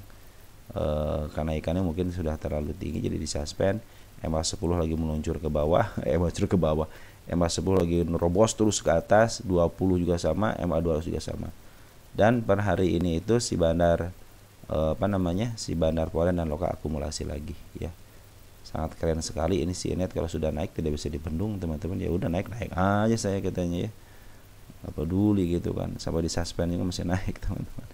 Karena ikannya mungkin sudah terlalu tinggi jadi di suspend. MA10 lagi meluncur ke bawah, MA10 lagi nerobos terus ke atas, 20 juga sama, MA200 juga sama. Dan per hari ini itu si bandar si bandar Poren dan lokal akumulasi lagi ya. Sangat keren sekali ini si Inet, kalau sudah naik tidak bisa dibendung teman-teman, ya udah naik aja saya katanya ya. Apa peduli gitu kan, sampai di suspend juga masih naik teman-teman.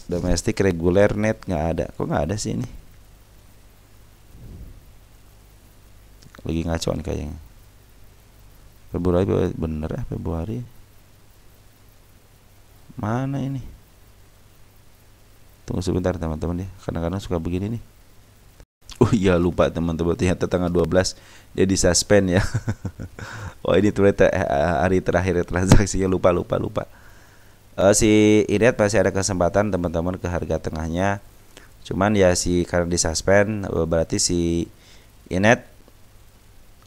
Domestik reguler net nggak ada, kok nggak ada sih ini? Lagi ngacuan kayaknya. Februari bener ya, Februari mana ini? Tunggu sebentar teman-teman ya, kadang-kadang suka begini nih. Oh iya lupa teman-teman, ternyata tanggal 12 dia disuspend ya. Oh ini ternyata hari terakhir transaksinya, lupa. Si Inet masih ada kesempatan teman-teman ke harga tengahnya. Cuman ya karena disuspend berarti si Inet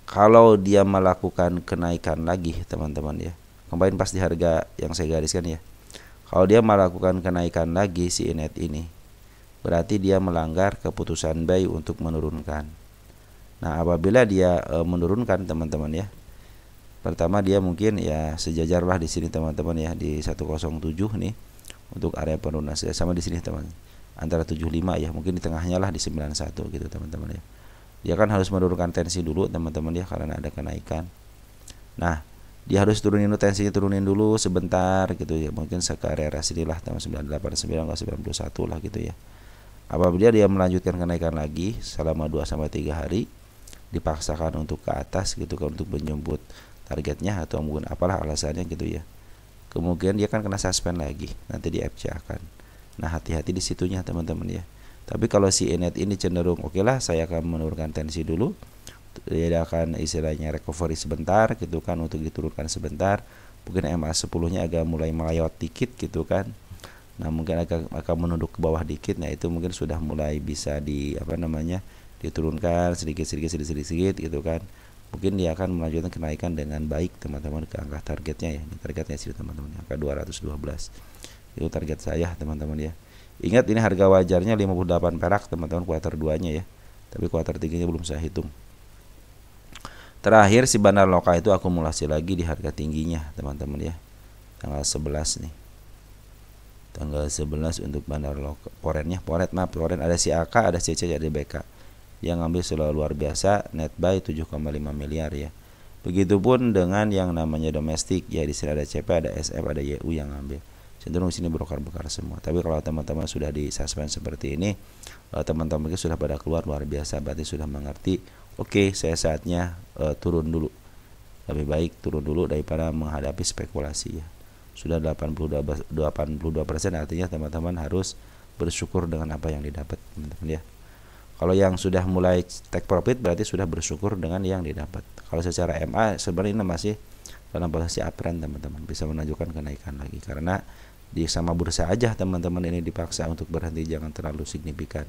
kalau dia melakukan kenaikan lagi teman-teman ya, kemarin pas di harga yang saya gariskan ya, kalau dia melakukan kenaikan lagi si Inet ini, berarti dia melanggar keputusan buy untuk menurunkan. Nah apabila dia menurunkan teman-teman ya, pertama dia mungkin ya sejajar lah di sini teman-teman ya, di 107 nih untuk area penurunan, sama di sini teman, antara 75 ya, mungkin di tengahnya lah di 91 gitu teman-teman ya. Dia kan harus menurunkan tensi dulu teman-teman ya, karena ada kenaikan. Nah dia harus turunin tensinya, turunin dulu sebentar gitu ya, mungkin ke area sini lah teman 989 atau 91 lah gitu ya. Apabila dia melanjutkan kenaikan lagi selama 2-3 hari, dipaksakan untuk ke atas gitu kan, untuk menjemput targetnya atau mungkin apalah alasannya gitu ya, kemungkinan dia kan kena suspend lagi, nanti di FC akan. Nah hati-hati di situnya teman-teman ya. Tapi kalau si Inet ini cenderung oke lah, saya akan menurunkan tensi dulu. Dia akan istilahnya recovery sebentar gitu kan, untuk diturunkan sebentar. Mungkin MA10-nya agak mulai melayot dikit gitu kan. Nah, mungkin akan menunduk ke bawah dikit. Nah, itu mungkin sudah mulai bisa diturunkan sedikit gitu kan. Mungkin dia akan melanjutkan kenaikan dengan baik teman-teman ke angka targetnya ya. Ini targetnya sih teman-teman, angka 212. Itu target saya teman-teman ya. Ingat ini harga wajarnya 58 perak teman-teman kuartal 2-nya ya. Tapi kuartal 3-nya belum saya hitung. Terakhir si Bandar Loka itu akumulasi lagi di harga tingginya teman-teman ya. Tanggal 11 nih. Tanggal 11 untuk Bandar Loka. Poren ada si AK, ada CC, ada BK. Yang ngambil selalu luar biasa, net buy 7,5 miliar ya. Begitupun dengan yang namanya domestik ya, di sini ada CP, ada SF, ada YU yang ngambil. Cenderung sini broker-broker semua. Tapi kalau teman-teman sudah di suspend seperti ini, teman-teman sudah pada keluar luar biasa, berarti sudah mengerti. Oke, saya saatnya turun dulu. Lebih baik turun dulu daripada menghadapi spekulasi ya. Sudah 82%, artinya teman-teman harus bersyukur dengan apa yang didapat teman-teman ya. Kalau yang sudah mulai take profit berarti sudah bersyukur dengan yang didapat. Kalau secara MA sebenarnya ini masih dalam posisi uptrend teman-teman, bisa menunjukkan kenaikan lagi karena di sama bursa aja teman-teman ini dipaksa untuk berhenti, jangan terlalu signifikan.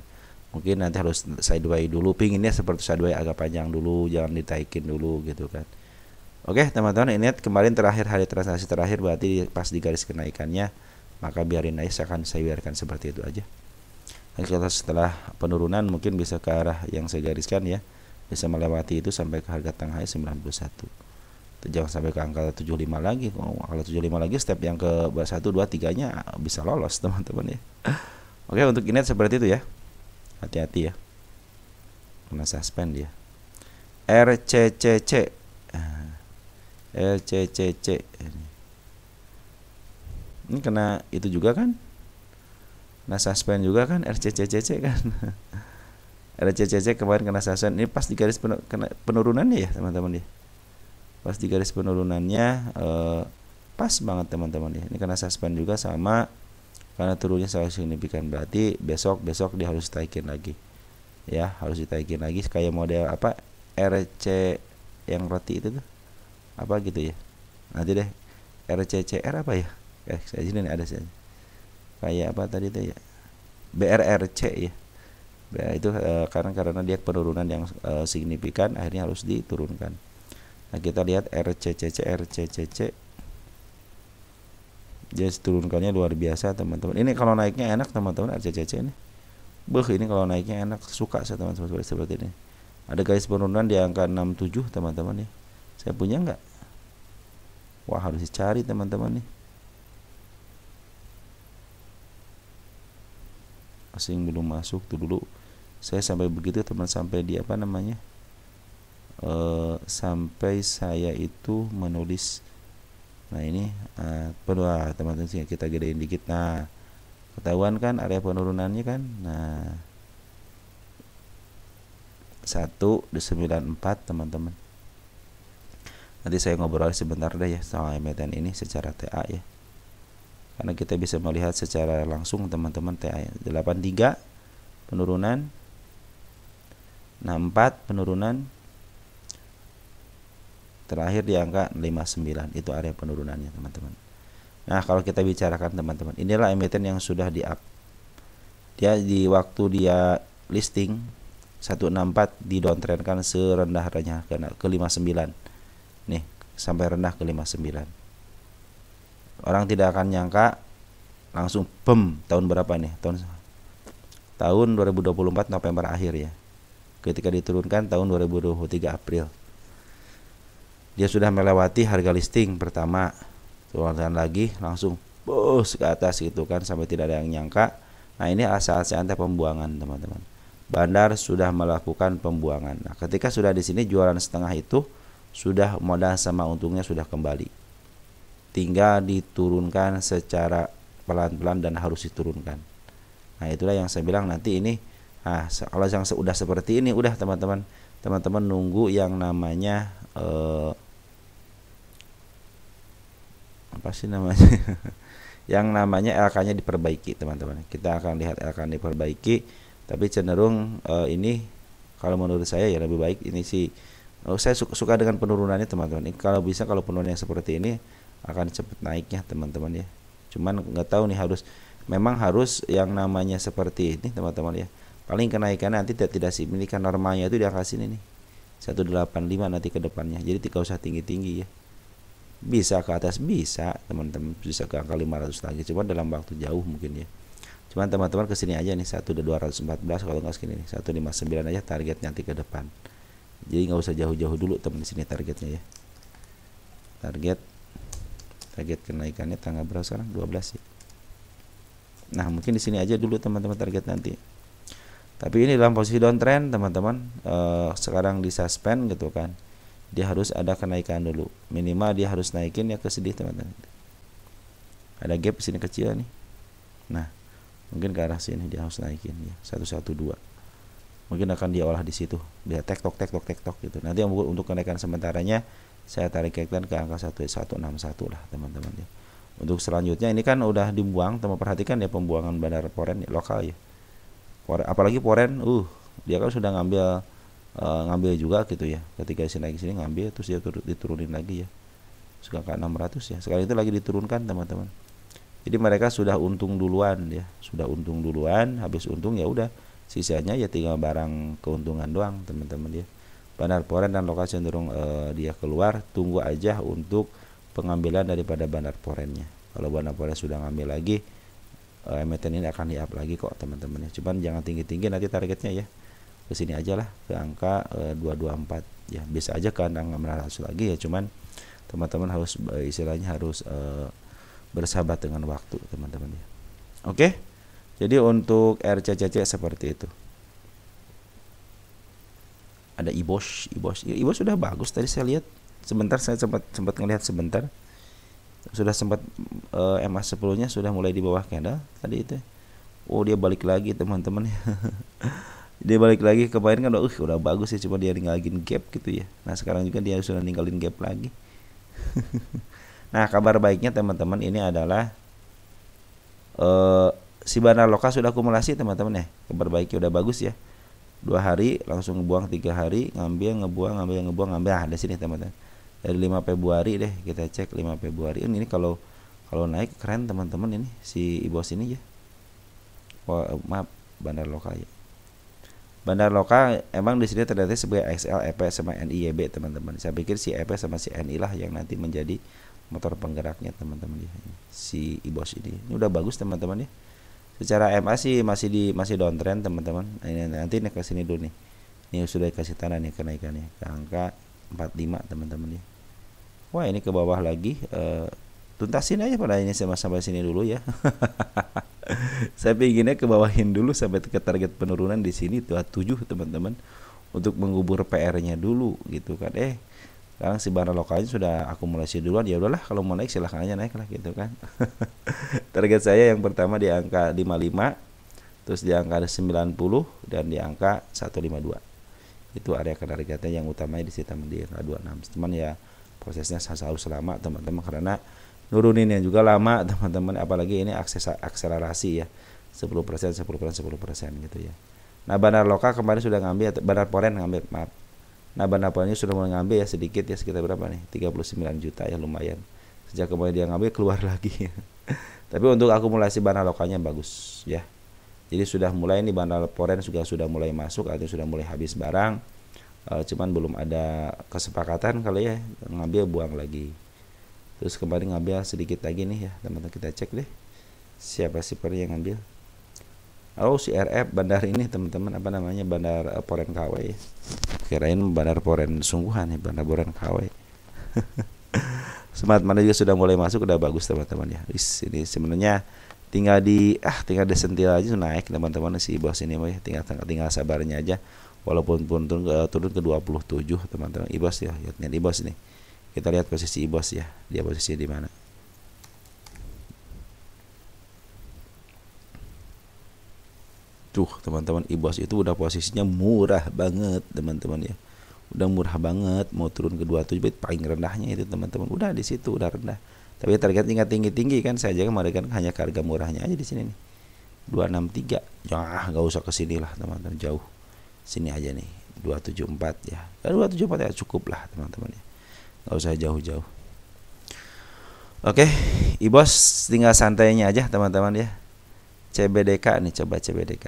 Mungkin nanti harus sideways dulu, pinginnya seperti sideways agak panjang dulu, jangan ditaikin dulu gitu kan. Oke teman-teman, ini kemarin terakhir hari transaksi terakhir berarti pas di garis kenaikannya, maka biarin aja, akan saya biarkan seperti itu aja. Setelah penurunan mungkin bisa ke arah yang saya gariskan ya, bisa melewati itu sampai ke harga tengahnya 91. Jangan sampai ke angka 75 lagi. Kalau 75 lagi step yang ke 1, 2, 3 nya bisa lolos teman-teman ya. Oke, untuk ini seperti itu ya. Hati-hati ya, kena suspend ya. RCCC ini kena itu juga kan, kena suspend juga kan RCCC kan. RCCC kemarin kena suspend. Ini pas di garis penurunannya ya teman-teman ya. Pas di garis penurunannya pas banget teman-teman ya. Ini kena suspend juga sama karena turunnya sangat signifikan. Berarti besok dia harus taikin lagi. Ya, harus ditaikin lagi kayak model apa RC yang roti itu tuh. Apa gitu ya. Nanti deh RCCR apa ya? Saya sini ada saya. Kayak apa tadi tuh ya, BRRC ya. Itu karena dia penurunan yang signifikan, akhirnya harus diturunkan. Nah, kita lihat RCCC dia turunkannya luar biasa teman-teman. Ini kalau naiknya enak teman-teman, RCCC ini. Ini kalau naiknya enak, suka saya teman-teman seperti ini. Ada garis penurunan di angka 67 teman-teman ya. Saya punya enggak? Wah, harus dicari teman-teman nih. Asing belum masuk tuh dulu. Saya sampai begitu teman, sampai di apa namanya? Sampai saya itu menulis. Nah, ini teman-teman kita gedein dikit. Nah, ketahuan kan area penurunannya kan. Nah, 1 di 94 teman-teman. Nanti saya ngobrol sebentar deh ya sama emiten ini secara TA ya. Karena kita bisa melihat secara langsung teman-teman TA 83 penurunan, 64 penurunan, terakhir di angka 59 itu area penurunannya teman-teman. Nah, kalau kita bicarakan teman-teman, inilah emiten yang sudah di up. Dia di waktu dia listing 164 di downtrendkan serendah-rendahnya ke 59. Nih, sampai rendah ke 59. Orang tidak akan nyangka langsung tahun berapa nih? Tahun 2024 November akhir ya. Ketika diturunkan tahun 2023 April. Dia sudah melewati harga listing pertama. Turunkan lagi langsung ke atas gitu kan, sampai tidak ada yang nyangka. Nah, ini saat-saatnya pembuangan teman-teman. Bandar sudah melakukan pembuangan. Nah, ketika sudah di sini jualan setengah itu sudah modal sama untungnya sudah kembali. Tinggal diturunkan secara pelan-pelan dan harus diturunkan. Nah, itulah yang saya bilang nanti ini. Nah, kalau yang sudah seperti ini, udah teman-teman nunggu yang namanya apa sih namanya? Yang namanya LK-nya diperbaiki teman-teman. Kita akan lihat LK diperbaiki. Tapi cenderung ini kalau menurut saya ya lebih baik ini sih. Saya suka dengan penurunannya teman-teman. Kalau bisa, kalau penurunan yang seperti ini akan cepat naiknya teman-teman ya. Cuman nggak tahu nih, memang harus yang namanya seperti ini teman-teman ya. Paling kenaikannya nanti tidak signifikan, normalnya itu di angka sini nih, 185 nanti ke depannya. Jadi tidak usah tinggi-tinggi ya. Bisa ke atas, bisa teman-teman, bisa ke angka 500 lagi, cuman dalam waktu jauh mungkin ya. Cuman teman-teman kesini aja nih, 1.214, kalau nggak segini nih 159 aja target nanti ke depan. Jadi nggak usah jauh-jauh dulu teman, di sini targetnya ya. Target kenaikannya tanggal berapa sekarang? 12 ya. Nah mungkin di sini aja dulu teman-teman target nanti. Tapi ini dalam posisi downtrend teman-teman, sekarang di suspend gitu kan. Dia harus ada kenaikan dulu, minimal dia harus naikin ya ke sedih teman-teman. Ada gap di sini kecil nih. Nah mungkin ke arah sini dia harus naikin ya, 112. Mungkin akan dia olah di situ, dia tektok gitu. Nanti untuk kenaikan sementaranya saya tarik ke angka 161 lah teman-teman ya. Untuk selanjutnya ini kan udah dibuang, teman perhatikan ya pembuangan bandar poren ya, lokal ya. Apalagi poren, dia kan sudah ngambil juga gitu ya. Ketika sini naik sini ngambil, terus dia diturunin lagi ya. Sudah ke 600 ya. Sekarang itu lagi diturunkan teman-teman. Jadi mereka sudah untung duluan ya, habis untung ya udah, sisanya ya tinggal barang keuntungan doang teman-teman ya. Bandar poren dan lokal cenderung dia keluar, tunggu aja untuk pengambilan daripada bandar porennya. Kalau bandar poren sudah ngambil lagi, emiten ini akan di-up lagi kok teman-teman ya. Cuman jangan tinggi-tinggi nanti targetnya ya. Ke sini aja lah, ke angka 224 ya. Bisa aja ke angka 600 lagi ya, cuman teman-teman harus istilahnya harus bersahabat dengan waktu teman-teman ya. Oke. Jadi untuk RCCC seperti itu. Ada IBOS sudah bagus tadi saya lihat. Sebentar saya sempat ngelihat sebentar. Sudah sempat MA10-nya sudah mulai di bawah candle tadi itu. Oh, dia balik lagi teman-teman ya. Dia balik lagi, kemarin kan udah bagus ya, cuma dia ninggalin gap gitu ya. Nah, sekarang juga dia sudah ninggalin gap lagi. Nah, kabar baiknya teman-teman ini adalah si bandar lokal sudah akumulasi teman-teman ya. Kabar baiknya udah bagus ya. 2 hari langsung ngebuang, 3 hari ngebuang. Ada sini teman-teman. Dari 5 Februari deh kita cek 5 Februari. Ini kalau naik keren teman-teman ini si IBOS ini ya. Maaf, bandar lokal ya. Bandar lokal emang di sini terdapat sebagai XL, EP sama NI, YB teman-teman. Saya pikir si EP sama si NI lah yang nanti menjadi motor penggeraknya teman-teman ya. Si IBOS ini udah bagus teman-teman ya. Secara MA sih masih downtrend teman-teman. Ini nanti ke sini dulu nih. Ini sudah dikasih tanda nih kenaikannya ke angka 45 teman-teman ya. Wah, ini ke bawah lagi, tuntasin aja pada ini sampai sini dulu ya. Saya pinginnya ke bawahin dulu sampai ke target penurunan di sini tuh 7 teman-teman, untuk mengubur PR-nya dulu gitu kan. Sekarang si bandar lokalnya sudah akumulasi duluan, ya udahlah kalau mau naik silahkan aja naik lah gitu kan. Target saya yang pertama di angka 55, terus di angka 90 dan di angka 152. Itu area targetnya yang utamanya di situ di angka 26. Cuman ya prosesnya harus lama teman-teman, karena nuruninnya juga lama teman-teman, apalagi ini akselerasi ya, 10% gitu ya. Nah, bandar lokal kemarin sudah ngambil, bandar poren ngambil, maaf. Nah, bandar porennya sudah mulai ngambil ya sedikit ya, sekitar berapa nih, 39 juta ya, lumayan. Sejak kemarin dia ngambil keluar lagi. Tapi untuk akumulasi bandar lokalnya bagus ya. Jadi sudah mulai nih bandar poren sudah mulai masuk atau sudah mulai habis barang. Cuman belum ada kesepakatan kali ya, ngambil buang lagi. Terus kemarin ngambil sedikit lagi nih ya teman-teman, kita cek deh siapa shipper yang ngambil. Oh, si RF bandar ini teman-teman, apa namanya, bandar poren KW ya. Kirain bandar poren sungguhan ya, bandar poren KW. Smart mana juga sudah mulai masuk, udah bagus teman-teman ya. Ini sebenarnya tinggal disentil aja naik teman-teman si bos ini mah ya, tinggal sabarnya aja. Walaupun turun ke 27 teman-teman. IBOS ya, lihat IBOS nih. Kita lihat posisi IBOS ya, dia posisi di mana. Tuh teman-teman, IBOS itu udah posisinya murah banget teman-teman ya. Udah murah banget, mau turun ke 27 paling rendahnya itu teman-teman. Udah di situ udah rendah. Tapi target tinggi kan, saya jaga kemarin kan hanya harga murahnya aja di sini nih. 263. Ya nggak usah ke sini lah teman-teman, jauh. Sini aja nih 274 ya. 274 ya cukup lah teman-teman ya. Nggak usah jauh-jauh. Oke, Ibos tinggal santainya aja teman-teman ya. CBDK nih, coba CBDK.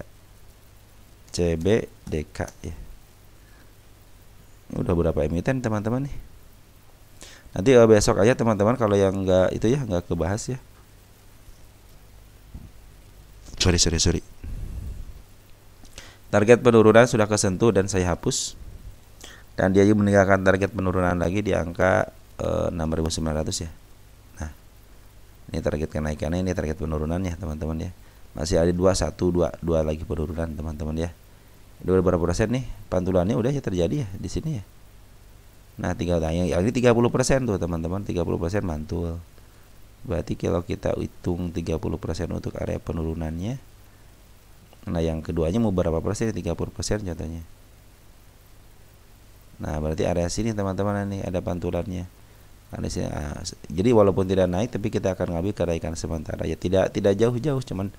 CBDK ya. Udah berapa emiten teman-teman nih? Nanti besok aja teman-teman, kalau yang nggak itu ya nggak kebahas ya. Sorry. Target penurunan sudah kesentuh dan saya hapus. Dan dia juga meninggalkan target penurunan lagi di angka 6.900 ya. Nah, ini target kenaikannya, ini target penurunannya teman-teman ya. Masih ada 2 lagi penurunan teman-teman ya. Udah berapa persen nih? Pantulannya udah ya terjadi ya di sini ya. Nah, tinggal tanya, ini 30% tuh teman-teman, 30% mantul. Berarti kalau kita hitung 30% untuk area penurunannya, nah yang keduanya mau berapa persen? 30% contohnya. Nah berarti area sini teman-teman nih ada pantulannya. Nah, sini, jadi walaupun tidak naik, tapi kita akan ngambil kenaikan sementara ya, tidak jauh-jauh, cuman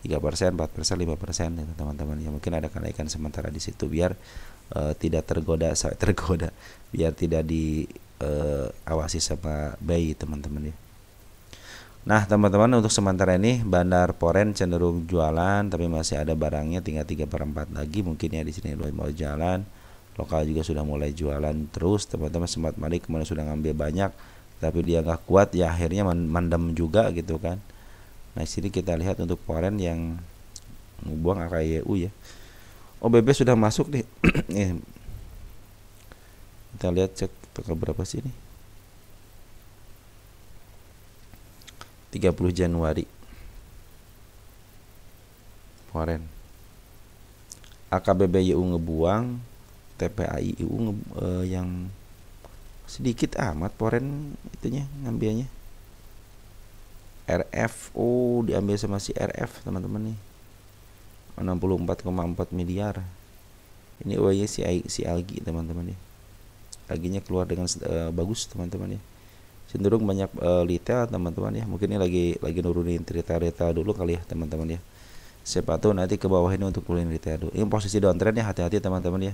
3%, 4%, 5% gitu, teman-teman ya. Mungkin ada kenaikan sementara di situ biar tidak tergoda, biar tidak diawasi sama bayi teman-teman ya. Nah teman-teman, untuk sementara ini Bandar Poren cenderung jualan, tapi masih ada barangnya, tinggal 3/4 lagi mungkin ya di sini mau jalan. Lokal juga sudah mulai jualan terus teman-teman. Smart Money kemarin sudah ngambil banyak, tapi dia nggak kuat ya, akhirnya mandem juga gitu kan. Nah sini kita lihat untuk Poren yang buang AKYU ya. OBB sudah masuk nih. Kita lihat cek tanggal berapa sih ini, 30 Januari. Poren AKBBYU ngebuang, TPAIU yang sedikit amat Poren itunya ngambilnya. RFO diambil sama si RF teman-teman nih, 64,4 miliar. Ini OY si Algi teman-teman ya. Alginya keluar dengan bagus teman-teman ya. Cenderung banyak retail teman-teman ya. Mungkin ini lagi nurunin retail dulu kali ya teman-teman ya. Siapa tahu nanti ke bawah ini untuk nurunin retail dulu. Ini posisi downtrend ya, hati-hati teman-teman ya.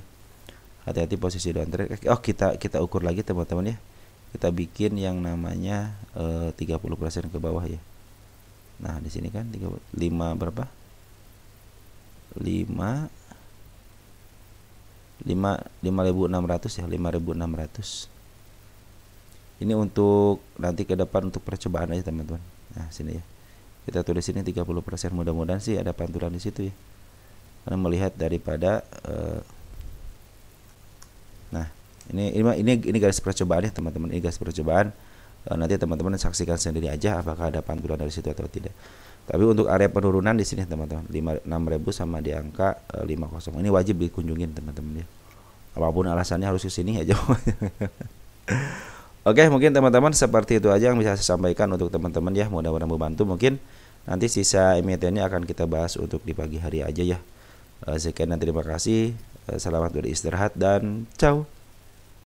Hati-hati posisi downtrend. Oh, kita ukur lagi teman-teman ya. Kita bikin yang namanya 30% ke bawah ya. Nah, di sini kan 5 berapa? 5.600 ya, 5.600. Ini untuk nanti ke depan untuk percobaan aja teman-teman. Nah sini ya, kita tulis sini 30%. Mudah-mudahan sih ada pantulan di situ ya, karena melihat daripada nah ini garis percobaan ya teman-teman. Ini garis percobaan, nanti teman-teman saksikan sendiri aja apakah ada pantulan dari situ atau tidak. Tapi untuk area penurunan di sini teman-teman 6.000 sama di angka 50. Ini wajib dikunjungin teman-teman ya. Apapun alasannya harus ke sini aja. Oke, mungkin teman-teman seperti itu aja yang bisa saya sampaikan untuk teman-teman ya. Mudah-mudahan membantu. Mungkin nanti sisa emitennya akan kita bahas untuk di pagi hari aja ya. Sekian dan terima kasih. Selamat beristirahat dan ciao.